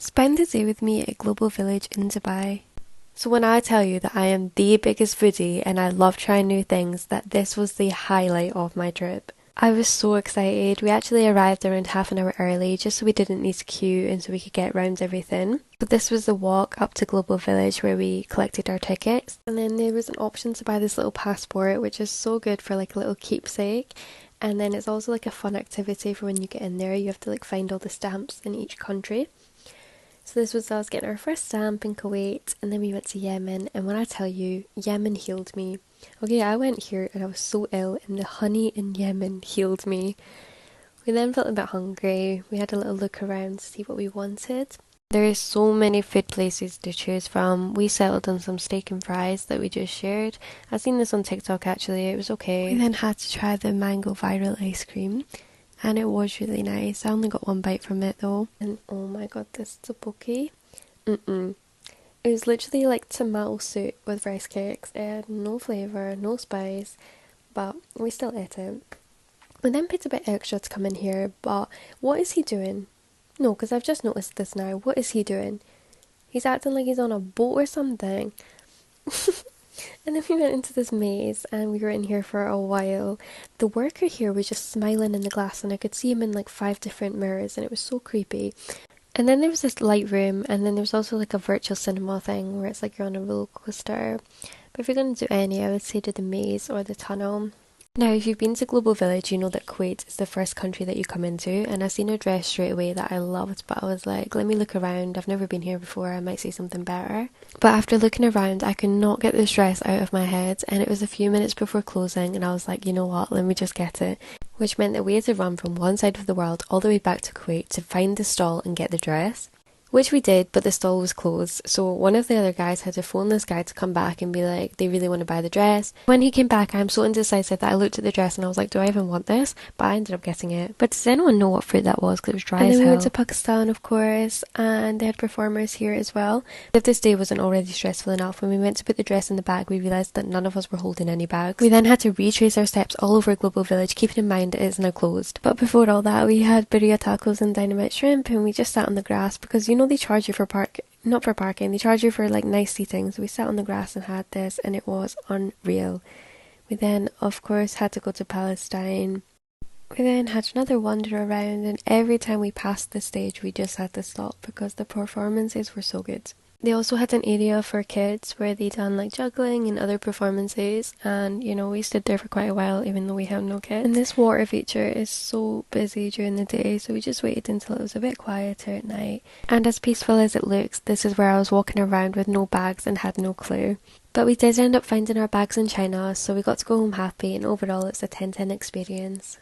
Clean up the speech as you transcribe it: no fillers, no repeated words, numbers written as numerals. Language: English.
Spend the day with me at Global Village in Dubai. So when I tell you that I am the biggest foodie and I love trying new things, that this was the highlight of my trip. I was so excited. We actually arrived around half an hour early just so we didn't need to queue and so we could get around everything. But this was the walk up to Global Village where we collected our tickets. And then there was an option to buy this little passport, which is so good for like a little keepsake. And then it's also like a fun activity for when you get in there. You have to like find all the stamps in each country. So this was us getting our first stamp in Kuwait, and then we went to Yemen, and when I tell you, Yemen healed me. Okay, I went here and I was so ill, and the honey in Yemen healed me. We then felt a bit hungry. We had a little look around to see what we wanted. There is so many food places to choose from. We settled on some steak and fries that we just shared. I seen this on TikTok actually, it was okay. We then had to try the mango viral ice cream, and it was really nice. I only got one bite from it though. And oh my god, this tteokbokki. Mm-mm. It was literally like tomato soup with rice cakes. It had no flavour, no spice, but we still ate it. We then paid a bit extra to come in here, but what is he doing? No, because I've just noticed this now. What is he doing? He's acting like he's on a boat or something. And then we went into this maze and we were in here for a while. The worker here was just smiling in the glass and I could see him in like 5 different mirrors and it was so creepy. And then there was this light room and then there was also like a virtual cinema thing where it's like you're on a roller coaster. But if you're going to do any, I would say do the maze or the tunnel. Now, if you've been to Global Village, you know that Kuwait is the first country that you come into, and I seen a dress straight away that I loved, but I was like, let me look around. I've never been here before, I might see something better. But after looking around, I could not get this dress out of my head, and it was a few minutes before closing, and I was like, you know what, let me just get it. Which meant that we had to run from one side of the world all the way back to Kuwait to find the stall and get the dress. Which we did, but the stall was closed, so one of the other guys had to phone this guy to come back and be like, they really want to buy the dress. When he came back, I'm so indecisive that I looked at the dress and I was like, do I even want this? But I ended up getting it. But does anyone know what fruit that was? Because it was dry as hell. And then we went to Pakistan, of course, and they had performers here as well. If this day wasn't already stressful enough, when we went to put the dress in the bag, we realised that none of us were holding any bags. We then had to retrace our steps all over Global Village, keeping in mind it is now closed. But before all that, we had birria tacos and dynamite shrimp, and we just sat on the grass because you know they charge you for not for parking, they charge you for like nice seating. So we sat on the grass and had this and it was unreal. We then of course had to go to Palestine. We then had another wander around and every time we passed the stage we just had to stop because the performances were so good. They also had an area for kids where they done like juggling and other performances, and you know we stood there for quite a while even though we had no kids. And this water feature is so busy during the day, so we just waited until it was a bit quieter at night. And as peaceful as it looks, this is where I was walking around with no bags and had no clue. But we did end up finding our bags in China, so we got to go home happy, and overall it's a 10/10 experience.